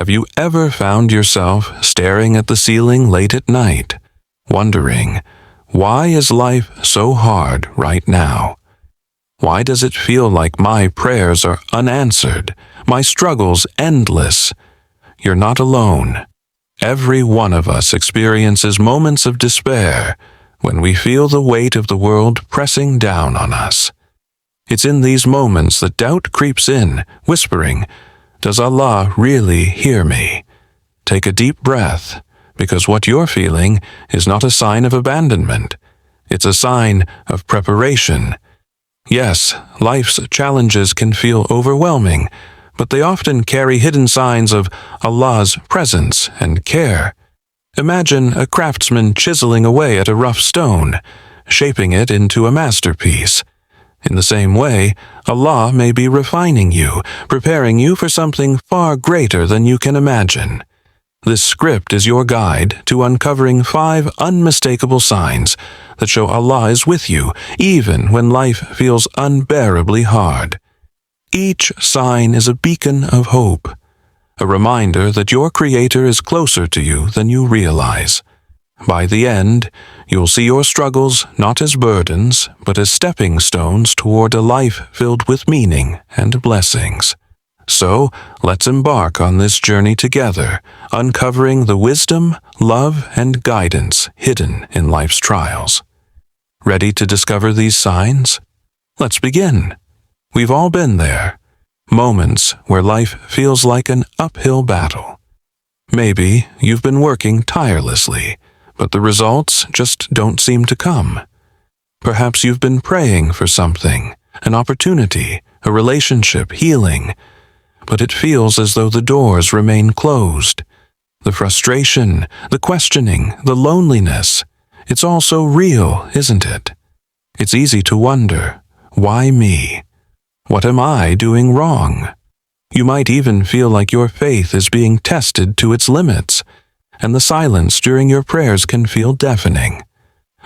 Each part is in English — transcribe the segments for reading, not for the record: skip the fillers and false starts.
Have you ever found yourself staring at the ceiling late at night, wondering, why is life so hard right now? Why does it feel like my prayers are unanswered, my struggles endless? You're not alone. Every one of us experiences moments of despair when we feel the weight of the world pressing down on us. It's in these moments that doubt creeps in, whispering, "Does Allah really hear me?" Take a deep breath, because what you're feeling is not a sign of abandonment. It's a sign of preparation. Yes, life's challenges can feel overwhelming, but they often carry hidden signs of Allah's presence and care. Imagine a craftsman chiseling away at a rough stone, shaping it into a masterpiece. In the same way, Allah may be refining you, preparing you for something far greater than you can imagine. This script is your guide to uncovering 5 unmistakable signs that show Allah is with you, even when life feels unbearably hard. Each sign is a beacon of hope, a reminder that your Creator is closer to you than you realize. By the end, you'll see your struggles not as burdens, but as stepping stones toward a life filled with meaning and blessings. So, let's embark on this journey together, uncovering the wisdom, love, and guidance hidden in life's trials. Ready to discover these signs? Let's begin. We've all been there. Moments where life feels like an uphill battle. Maybe you've been working tirelessly, but the results just don't seem to come. Perhaps you've been praying for something, an opportunity, a relationship, healing, but it feels as though the doors remain closed. The frustration, the questioning, the loneliness, it's all so real, isn't it? It's easy to wonder, why me? What am I doing wrong? You might even feel like your faith is being tested to its limits, and the silence during your prayers can feel deafening.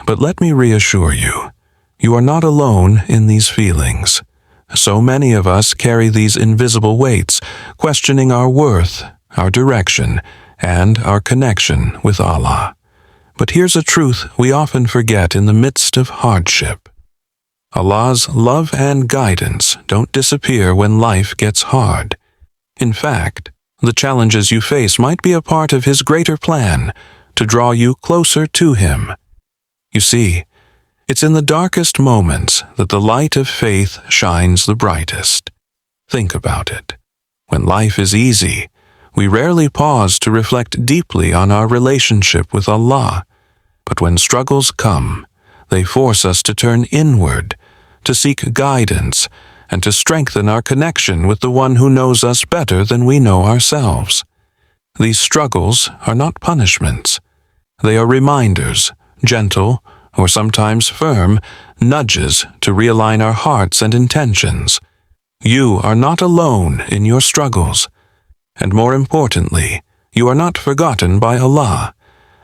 But let me reassure you, you are not alone in these feelings. So many of us carry these invisible weights, questioning our worth, our direction, and our connection with Allah. But here's a truth we often forget in the midst of hardship. Allah's love and guidance don't disappear when life gets hard. In fact, the challenges you face might be a part of His greater plan to draw you closer to Him. You see, it's in the darkest moments that the light of faith shines the brightest. Think about it. When life is easy, we rarely pause to reflect deeply on our relationship with Allah. But when struggles come, they force us to turn inward, to seek guidance, and to strengthen our connection with the One who knows us better than we know ourselves. These struggles are not punishments. They are reminders, gentle, or sometimes firm, nudges to realign our hearts and intentions. You are not alone in your struggles. And more importantly, you are not forgotten by Allah.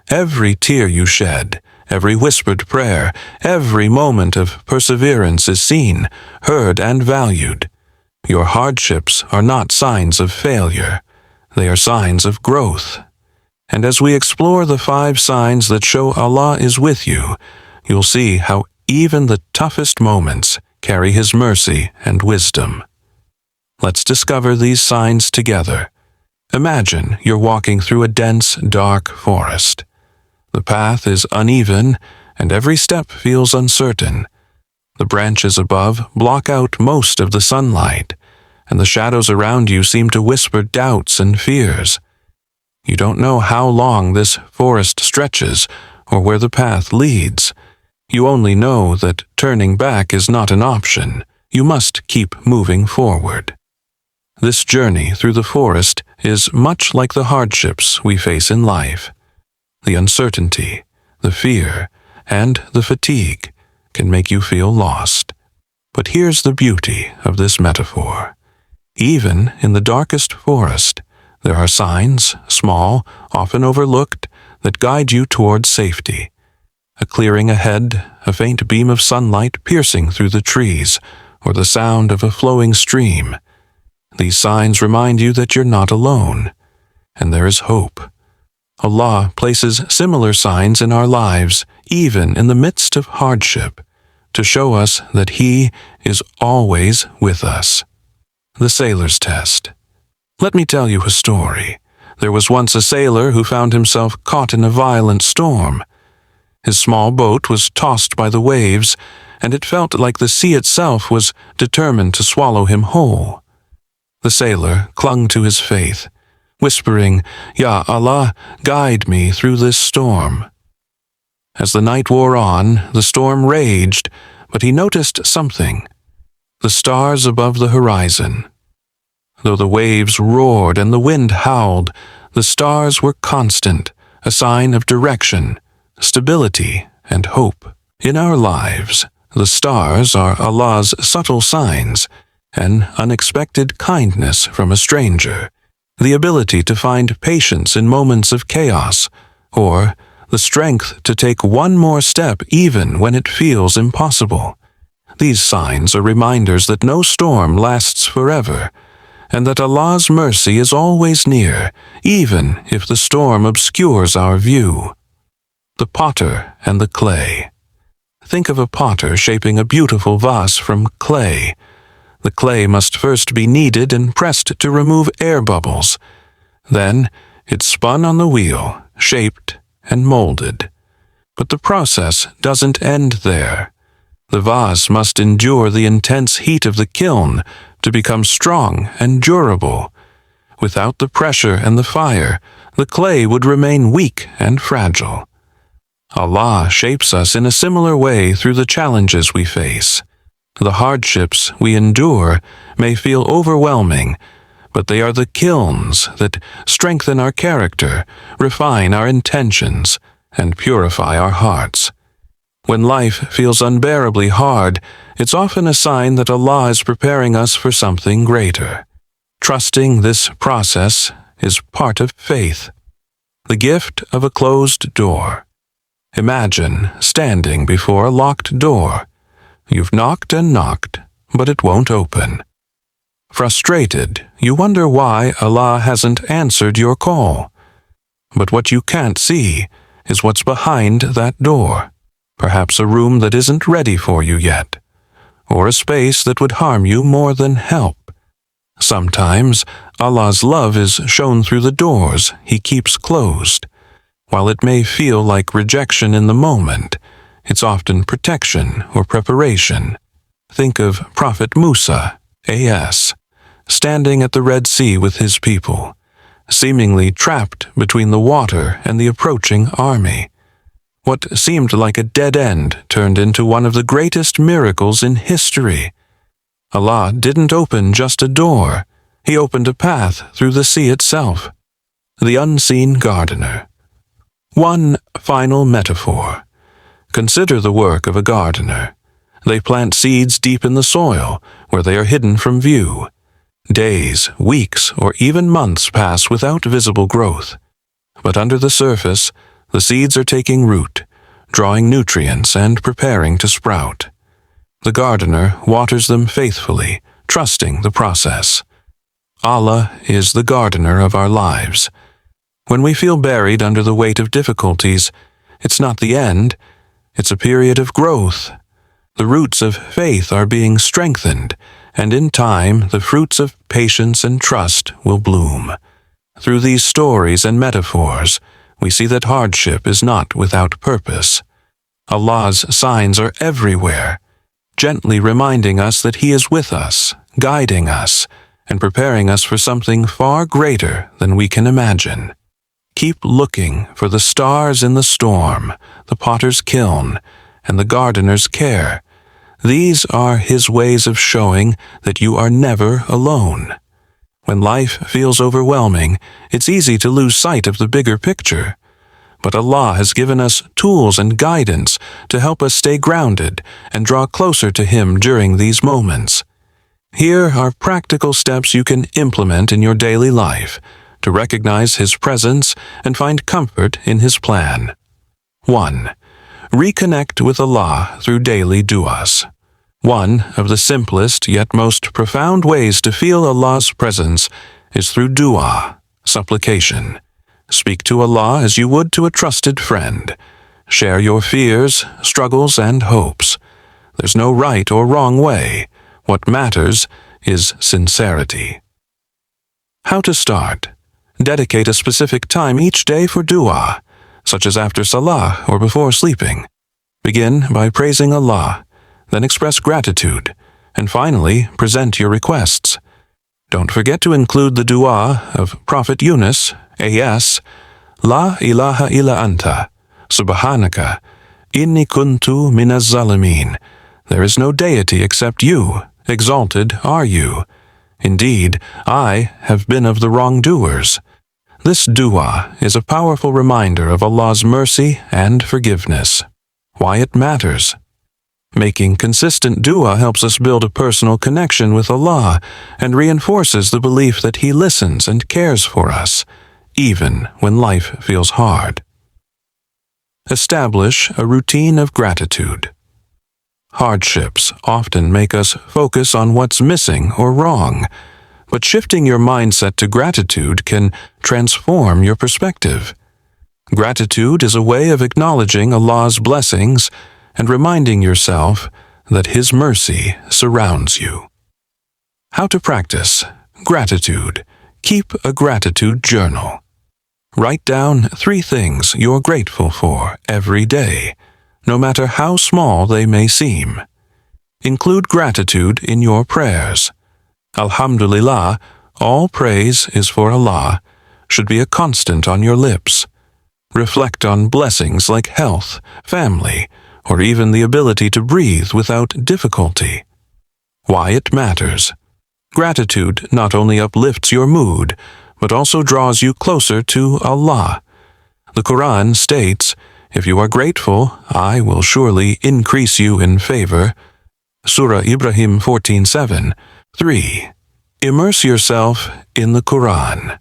Every tear you shed, every whispered prayer, every moment of perseverance is seen, heard, and valued. Your hardships are not signs of failure. They are signs of growth. And as we explore the 5 signs that show Allah is with you, you'll see how even the toughest moments carry His mercy and wisdom. Let's discover these signs together. Imagine you're walking through a dense, dark forest. The path is uneven, and every step feels uncertain. The branches above block out most of the sunlight, and the shadows around you seem to whisper doubts and fears. You don't know how long this forest stretches or where the path leads. You only know that turning back is not an option. You must keep moving forward. This journey through the forest is much like the hardships we face in life. The uncertainty, the fear, and the fatigue can make you feel lost. But here's the beauty of this metaphor. Even in the darkest forest, there are signs, small, often overlooked, that guide you towards safety. A clearing ahead, a faint beam of sunlight piercing through the trees, or the sound of a flowing stream. These signs remind you that you're not alone. and there is hope. Allah places similar signs in our lives, even in the midst of hardship, to show us that He is always with us. The Sailor's Test. Let me tell you a story. There was once a sailor who found himself caught in a violent storm. His small boat was tossed by the waves, and it felt like the sea itself was determined to swallow him whole. The sailor clung to his faith, whispering, "Ya Allah, guide me through this storm." As the night wore on, the storm raged, but he noticed something: the stars above the horizon. Though the waves roared and the wind howled, the stars were constant, a sign of direction, stability, and hope. In our lives, the stars are Allah's subtle signs, an unexpected kindness from a stranger, the ability to find patience in moments of chaos, or the strength to take one more step even when it feels impossible. These signs are reminders that no storm lasts forever, and that Allah's mercy is always near, even if the storm obscures our view. The potter and the clay. Think of a potter shaping a beautiful vase from clay. The clay must first be kneaded and pressed to remove air bubbles. Then it's spun on the wheel, shaped and molded. But the process doesn't end there. The vase must endure the intense heat of the kiln to become strong and durable. Without the pressure and the fire, the clay would remain weak and fragile. Allah shapes us in a similar way through the challenges we face. The hardships we endure may feel overwhelming, but they are the kilns that strengthen our character, refine our intentions, and purify our hearts. When life feels unbearably hard, it's often a sign that Allah is preparing us for something greater. Trusting this process is part of faith. The gift of a closed door. Imagine standing before a locked door. You've knocked and knocked, but it won't open. Frustrated, you wonder why Allah hasn't answered your call. But what you can't see is what's behind that door. Perhaps a room that isn't ready for you yet, or a space that would harm you more than help. Sometimes Allah's love is shown through the doors He keeps closed. While it may feel like rejection in the moment, it's often protection or preparation. Think of Prophet Musa, A.S., standing at the Red Sea with his people, seemingly trapped between the water and the approaching army. What seemed like a dead end turned into one of the greatest miracles in history. Allah didn't open just a door, He opened a path through the sea itself. The unseen gardener. One final metaphor. Consider the work of a gardener. They plant seeds deep in the soil, where they are hidden from view. Days, weeks, or even months pass without visible growth. But under the surface, the seeds are taking root, drawing nutrients and preparing to sprout. The gardener waters them faithfully, trusting the process. Allah is the gardener of our lives. When we feel buried under the weight of difficulties, it's not the end, it's a period of growth. The roots of faith are being strengthened, and in time the fruits of patience and trust will bloom. Through these stories and metaphors, we see that hardship is not without purpose. Allah's signs are everywhere, gently reminding us that He is with us, guiding us, and preparing us for something far greater than we can imagine. Keep looking for the stars in the storm, the potter's kiln, and the gardener's care. These are His ways of showing that you are never alone. When life feels overwhelming, it's easy to lose sight of the bigger picture. But Allah has given us tools and guidance to help us stay grounded and draw closer to Him during these moments. Here are practical steps you can implement in your daily life to recognize His presence and find comfort in His plan. 1. Reconnect with Allah through daily du'as. One of the simplest yet most profound ways to feel Allah's presence is through du'a, Supplication. Speak to Allah as you would to a trusted friend. Share your fears, struggles, and hopes. There's no right or wrong way. What matters is sincerity. How to start. Dedicate a specific time each day for dua, such as after salah or before sleeping. Begin by praising Allah, then express gratitude, and finally present your requests. Don't forget to include the dua of Prophet Yunus, A.S., La ilaha illa anta, subhanaka, inni kuntu minaz zalimin. There is no deity except you, exalted are you. Indeed, I have been of the wrongdoers. This dua is a powerful reminder of Allah's mercy and forgiveness. Why it matters. Making consistent dua helps us build a personal connection with Allah and reinforces the belief that He listens and cares for us, even when life feels hard. Establish a routine of gratitude. Hardships often make us focus on what's missing or wrong, but shifting your mindset to gratitude can transform your perspective. Gratitude is a way of acknowledging Allah's blessings and reminding yourself that His mercy surrounds you. How to practice gratitude. Keep a gratitude journal. Write down 3 things you're grateful for every day, no matter how small they may seem. Include gratitude in your prayers. Alhamdulillah, all praise is for Allah, should be a constant on your lips. Reflect on blessings like health, family, or even the ability to breathe without difficulty. Why it matters. Gratitude not only uplifts your mood, but also draws you closer to Allah. The Quran states, "If you are grateful, I will surely increase you in favor." Surah Ibrahim 14:7. 3. Immerse yourself in the Quran.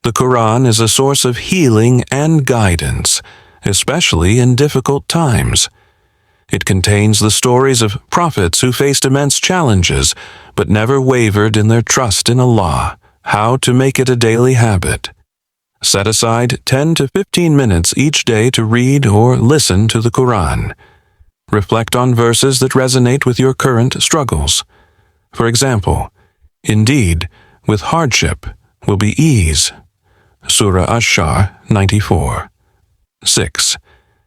The Quran is a source of healing and guidance, especially in difficult times. It contains the stories of prophets who faced immense challenges but never wavered in their trust in Allah. How to make it a daily habit. Set aside 10 to 15 minutes each day to read or listen to the Quran. Reflect on verses that resonate with your current struggles. For example, indeed, with hardship will be ease. Surah Ash-Shar 94. 6.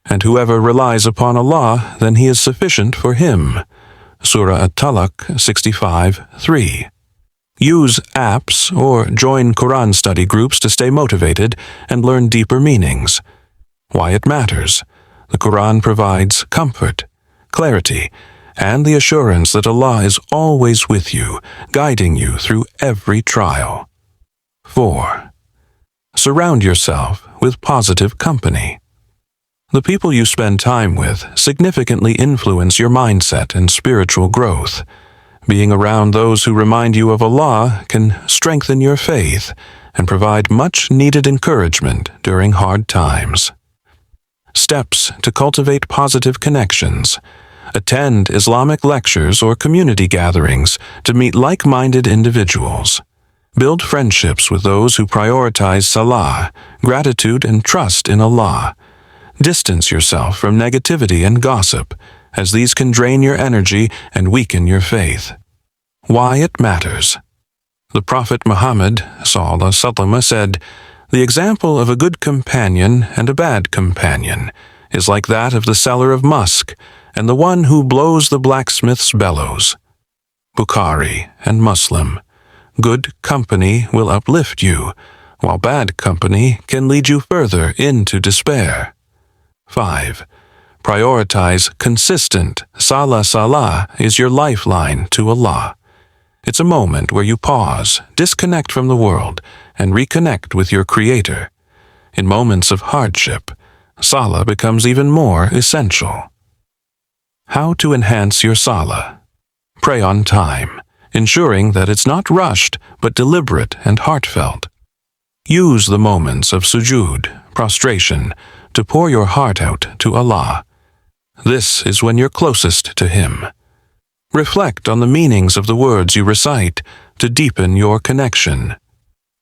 And whoever relies upon Allah, then He is sufficient for him. Surah At-Talaq 65:3. Use apps or join Quran study groups to stay motivated and learn deeper meanings. Why it matters. The Quran provides comfort, clarity, and the assurance that Allah is always with you, guiding you through every trial. 4. Surround yourself with positive company. The people you spend time with significantly influence your mindset and spiritual growth. Being around those who remind you of Allah can strengthen your faith and provide much-needed encouragement during hard times. Steps to cultivate positive connections. Attend Islamic lectures or community gatherings to meet like-minded individuals. Build friendships with those who prioritize salah, gratitude, and trust in Allah. Distance yourself from negativity and gossip, as these can drain your energy and weaken your faith. Why it matters. The Prophet Muhammad ﷺ said, "The example of a good companion and a bad companion is like that of the seller of musk and the one who blows the blacksmith's bellows." Bukhari and Muslim. Good company will uplift you, while bad company can lead you further into despair. 5. Prioritize consistent salah is your lifeline to Allah. It's a moment where you pause, disconnect from the world, and reconnect with your Creator. In moments of hardship, salah becomes even more essential. How to enhance your salah. Pray on time, ensuring that it's not rushed but deliberate and heartfelt. Use the moments of sujood, prostration, to pour your heart out to Allah. This is when you're closest to Him. Reflect on the meanings of the words you recite to deepen your connection.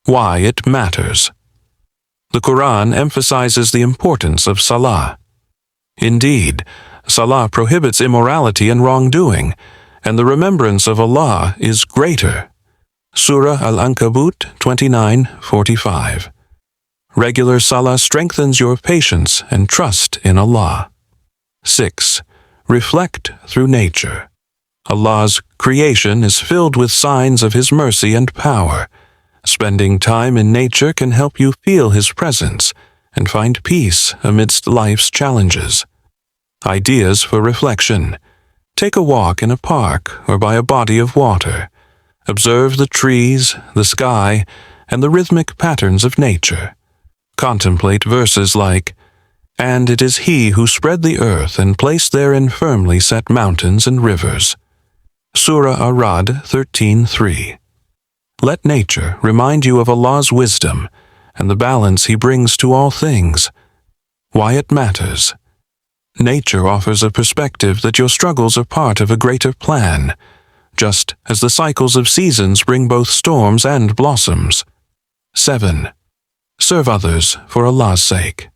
Why it matters. The Quran emphasizes the importance of salah. Indeed, salah prohibits immorality and wrongdoing, and the remembrance of Allah is greater. Surah Al-Ankabut 29:45. Regular salah strengthens your patience and trust in Allah. 6. Reflect through nature. Allah's creation is filled with signs of His mercy and power. Spending time in nature can help you feel His presence and find peace amidst life's challenges. Ideas for reflection. Take a walk in a park or by a body of water. Observe the trees, the sky, and the rhythmic patterns of nature. Contemplate verses like, "And it is He who spread the earth and placed therein firmly set mountains and rivers." Surah Ar-Ra'd 13:3. Let nature remind you of Allah's wisdom and the balance He brings to all things. Why it matters. Nature offers a perspective that your struggles are part of a greater plan, just as the cycles of seasons bring both storms and blossoms. 7. Serve others for Allah's sake.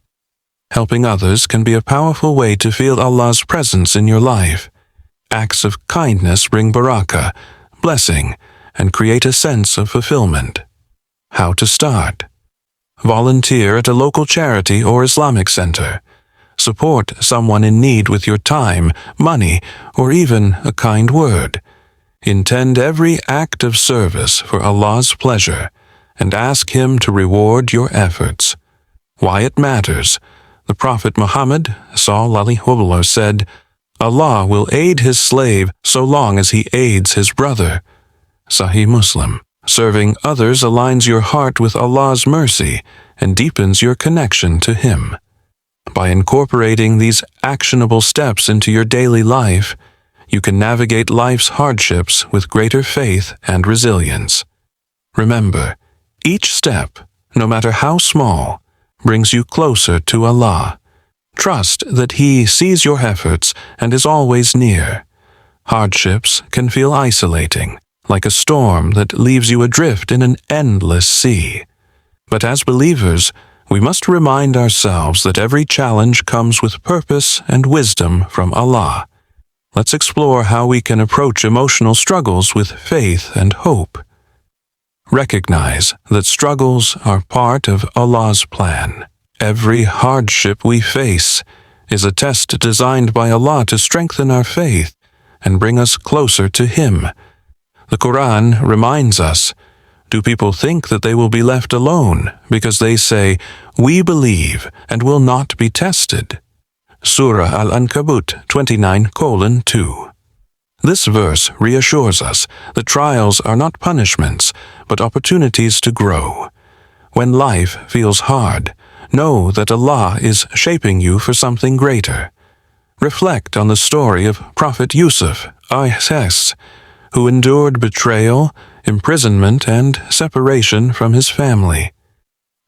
Helping others can be a powerful way to feel Allah's presence in your life. Acts of kindness bring barakah, blessing, and create a sense of fulfillment. How to start. Volunteer at a local charity or Islamic center. Support someone in need with your time, money, or even a kind word. Intend every act of service for Allah's pleasure and ask Him to reward your efforts. Why it matters. The Prophet Muhammad ﷺ said, Allah will aid His slave so long as he aids his brother. Sahih Muslim. Serving others aligns your heart with Allah's mercy and deepens your connection to Him. By incorporating these actionable steps into your daily life, you can navigate life's hardships with greater faith and resilience. Remember, each step, no matter how small, brings you closer to Allah. Trust that He sees your efforts and is always near. Hardships can feel isolating, like a storm that leaves you adrift in an endless sea. But as believers, we must remind ourselves that every challenge comes with purpose and wisdom from Allah. Let's explore how we can approach emotional struggles with faith and hope. Recognize that struggles are part of Allah's plan. Every hardship we face is a test designed by Allah to strengthen our faith and bring us closer to Him. The Quran reminds us, do people think that they will be left alone because they say, "We believe and will not be tested"? Surah Al-Ankabut 29:2. This verse reassures us that trials are not punishments, but opportunities to grow. When life feels hard, know that Allah is shaping you for something greater. Reflect on the story of Prophet Yusuf, a.s., who endured betrayal, imprisonment, and separation from his family.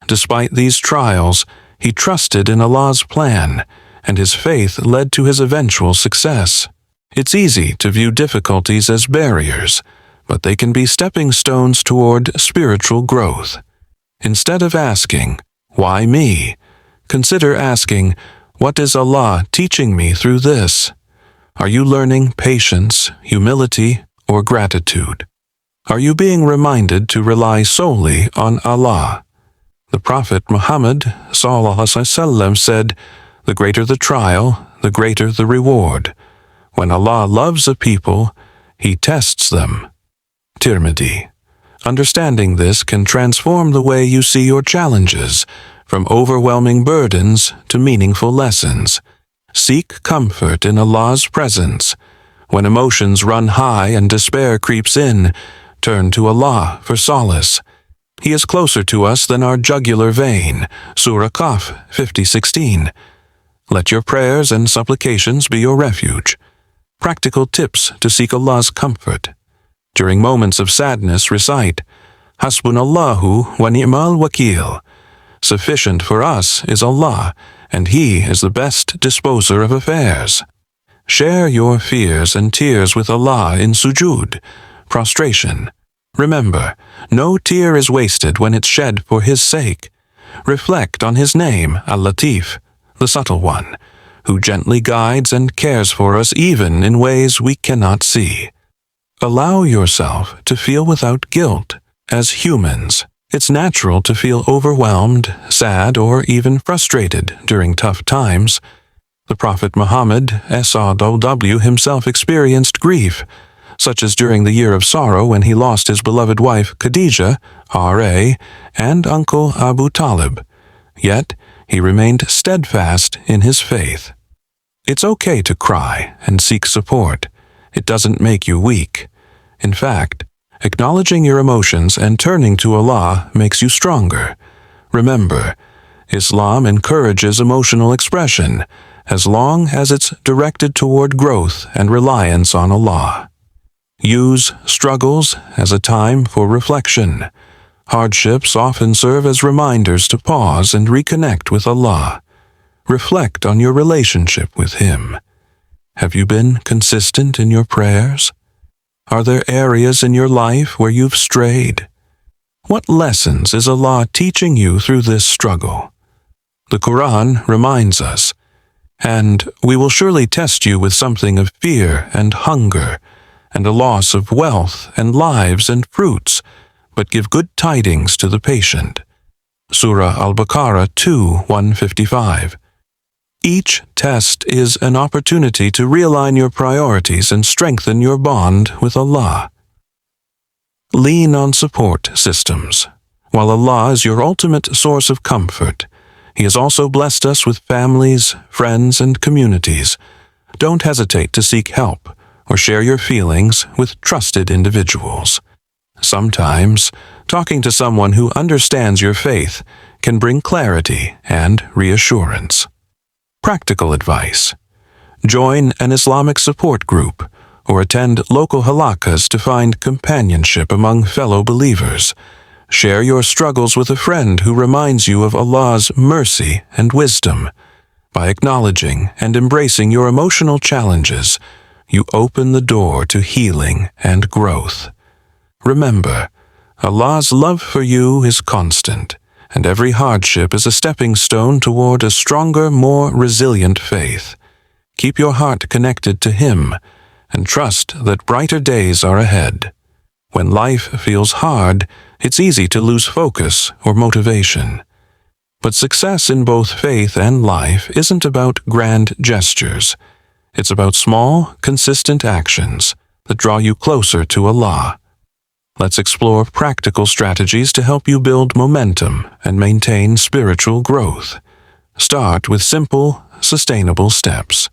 Despite these trials, he trusted in Allah's plan, and his faith led to his eventual success. It's easy to view difficulties as barriers, but they can be stepping stones toward spiritual growth. Instead of asking, "Why me?" consider asking, "What is Allah teaching me through this?" Are you learning patience, humility, or gratitude? Are you being reminded to rely solely on Allah? The Prophet Muhammad ﷺ said, "The greater the trial, the greater the reward. When Allah loves a people, He tests them." Tirmidhi. Understanding this can transform the way you see your challenges, from overwhelming burdens to meaningful lessons. Seek comfort in Allah's presence. When emotions run high and despair creeps in, turn to Allah for solace. He is closer to us than our jugular vein. Surah Qaf 50:16. Let your prayers and supplications be your refuge. Practical tips to seek Allah's comfort. During moments of sadness, recite, Hasbunallahu wa ni'mal wakil. Sufficient for us is Allah, and He is the best disposer of affairs. Share your fears and tears with Allah in sujud, prostration. Remember, no tear is wasted when it's shed for His sake. Reflect on His name, Al-Latif, the subtle one, who gently guides and cares for us even in ways we cannot see. Allow yourself to feel without guilt. As humans, it's natural to feel overwhelmed, sad, or even frustrated during tough times. The Prophet Muhammad, SAW, himself experienced grief, such as during the year of sorrow when he lost his beloved wife Khadijah, R.A., and uncle Abu Talib. Yet, he remained steadfast in his faith. It's okay to cry and seek support. It doesn't make you weak. In fact, acknowledging your emotions and turning to Allah makes you stronger. Remember, Islam encourages emotional expression as long as it's directed toward growth and reliance on Allah. Use struggles as a time for reflection. Hardships often serve as reminders to pause and reconnect with Allah. Reflect on your relationship with Him. Have you been consistent in your prayers? Are there areas in your life where you've strayed? What lessons is Allah teaching you through this struggle? The Quran reminds us, "And we will surely test you with something of fear and hunger, and a loss of wealth and lives and fruits, but give good tidings to the patient." Surah Al-Baqarah 2:155. Each test is an opportunity to realign your priorities and strengthen your bond with Allah. Lean on support systems. While Allah is your ultimate source of comfort, He has also blessed us with families, friends, and communities. Don't hesitate to seek help or share your feelings with trusted individuals. Sometimes, talking to someone who understands your faith can bring clarity and reassurance. Practical advice. Join an Islamic support group or attend local halakas to find companionship among fellow believers. Share your struggles with a friend who reminds you of Allah's mercy and wisdom. By acknowledging and embracing your emotional challenges, you open the door to healing and growth. Remember, Allah's love for you is constant, and every hardship is a stepping stone toward a stronger, more resilient faith. Keep your heart connected to Him, and trust that brighter days are ahead. When life feels hard, it's easy to lose focus or motivation. But success in both faith and life isn't about grand gestures. It's about small, consistent actions that draw you closer to Allah. Let's explore practical strategies to help you build momentum and maintain spiritual growth. Start with simple, sustainable steps.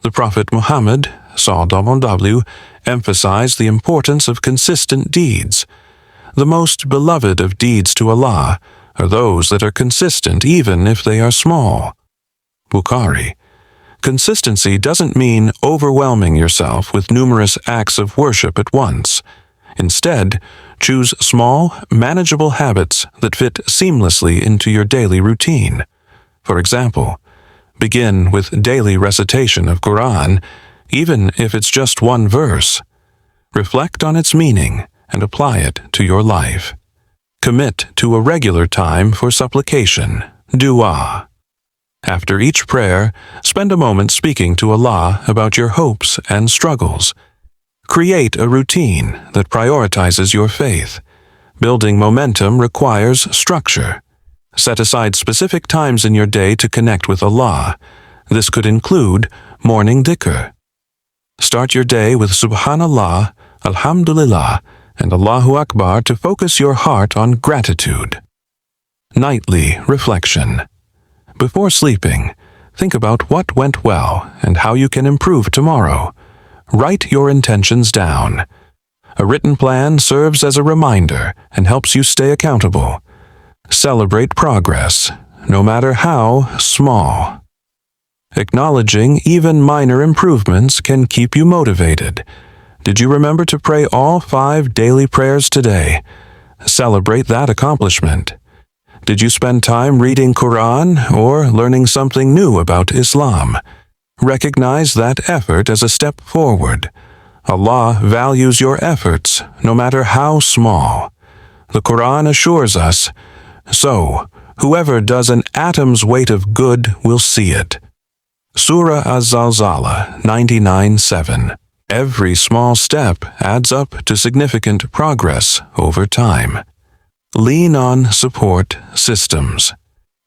The Prophet Muhammad, SAW, emphasized the importance of consistent deeds. The most beloved of deeds to Allah are those that are consistent even if they are small. Bukhari. Consistency doesn't mean overwhelming yourself with numerous acts of worship at once. Instead, choose small, manageable habits that fit seamlessly into your daily routine. For example, begin with daily recitation of Quran, even if it's just one verse. Reflect on its meaning and apply it to your life. Commit to a regular time for supplication, dua. After each prayer, spend a moment speaking to Allah about your hopes and struggles. Create a routine that prioritizes your faith. Building momentum requires structure. Set aside specific times in your day to connect with Allah. This could include morning dhikr. Start your day with Subhanallah, Alhamdulillah, and Allahu Akbar to focus your heart on gratitude. Nightly reflection. Before sleeping, think about what went well and how you can improve tomorrow. Write your intentions down. A written plan serves as a reminder and helps you stay accountable. Celebrate progress, no matter how small. Acknowledging even minor improvements can keep you motivated. Did you remember to pray all 5 daily prayers today? Celebrate that accomplishment. Did you spend time reading Quran or learning something new about Islam? Recognize that effort as a step forward. Allah values your efforts, no matter how small. The Quran assures us, so, whoever does an atom's weight of good will see it. Surah Az-Zalzala 99:7. Every small step adds up to significant progress over time. Lean on support systems.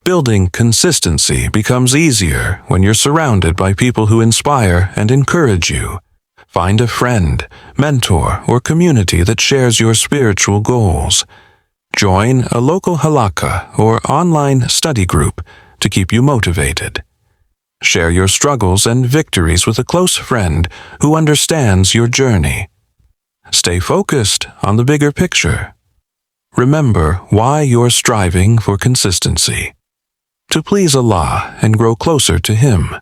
Building consistency becomes easier when you're surrounded by people who inspire and encourage you. Find a friend, mentor, or community that shares your spiritual goals. Join a local halakha or online study group to keep you motivated. Share your struggles and victories with a close friend who understands your journey. Stay focused on the bigger picture. Remember why you're striving for consistency. To please Allah and grow closer to Him.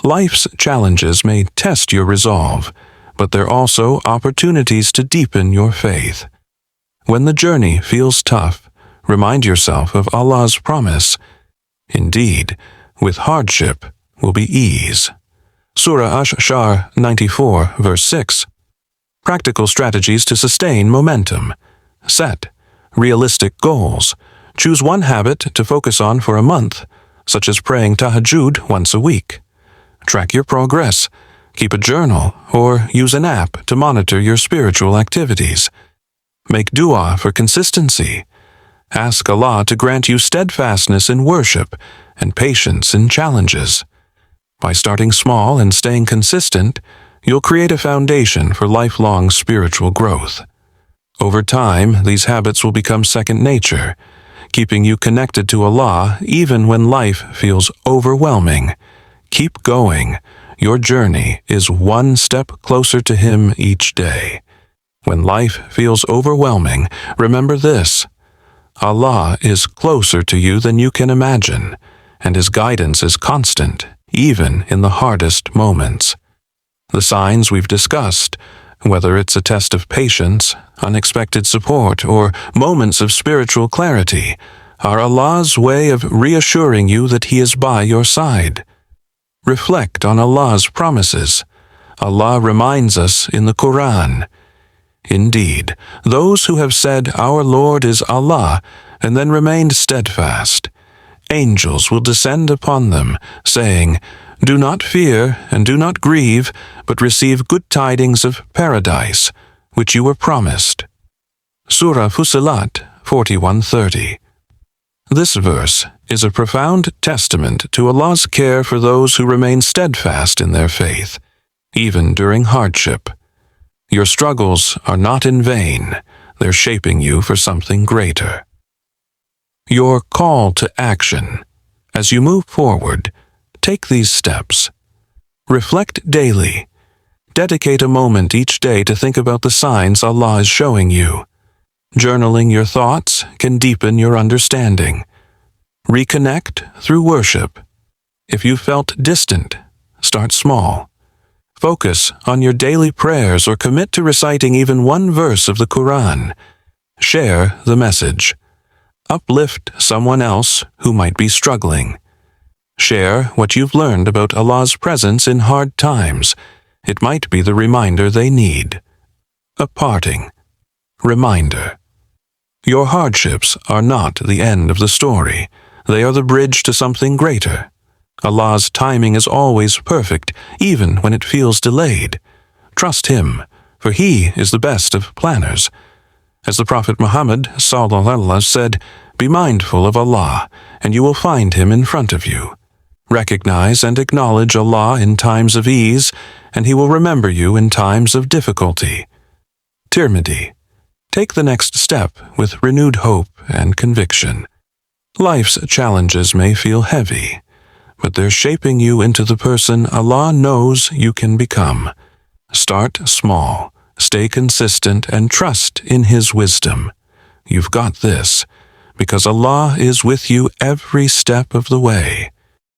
Life's challenges may test your resolve, but they're also opportunities to deepen your faith. When the journey feels tough, remind yourself of Allah's promise. Indeed, with hardship will be ease. Surah Ash-Shar 94, verse 6. Practical strategies to sustain momentum. Set realistic goals. Choose one habit to focus on for a month, such as praying tahajjud once a week. Track your progress. Keep a journal or use an app to monitor your spiritual activities. Make dua for consistency. Ask Allah to grant you steadfastness in worship and patience in challenges. By starting small and staying consistent, you'll create a foundation for lifelong spiritual growth. Over time, these habits will become second nature, keeping you connected to Allah even when life feels overwhelming. Keep going. Your journey is one step closer to Him each day. When life feels overwhelming, remember this: Allah is closer to you than you can imagine, and His guidance is constant, even in the hardest moments. The signs we've discussed, whether it's a test of patience, unexpected support, or moments of spiritual clarity, are Allah's way of reassuring you that He is by your side. Reflect on Allah's promises. Allah reminds us in the Quran, "Indeed, those who have said, 'Our Lord is Allah,' and then remained steadfast, angels will descend upon them, saying, 'Do not fear and do not grieve, but receive good tidings of paradise, which you were promised.'" Surah Fussilat 41:30. This verse is a profound testament to Allah's care for those who remain steadfast in their faith, even during hardship. Your struggles are not in vain. They're shaping you for something greater. Your call to action. As you move forward, take these steps. Reflect daily. Dedicate a moment each day to think about the signs Allah is showing you. Journaling your thoughts can deepen your understanding. Reconnect through worship. If you felt distant, start small. Focus on your daily prayers or commit to reciting even one verse of the Quran. Share the message. Uplift someone else who might be struggling. Share what you've learned about Allah's presence in hard times. It might be the reminder they need. A parting reminder. Your hardships are not the end of the story. They are the bridge to something greater. Allah's timing is always perfect, even when it feels delayed. Trust Him, for He is the best of planners. As the Prophet Muhammad ﷺ said, "Be mindful of Allah, and you will find Him in front of you. Recognize and acknowledge Allah in times of ease, and He will remember you in times of difficulty." Tirmidhi. Take the next step with renewed hope and conviction. Life's challenges may feel heavy, but they're shaping you into the person Allah knows you can become. Start small, stay consistent, and trust in His wisdom. You've got this, because Allah is with you every step of the way.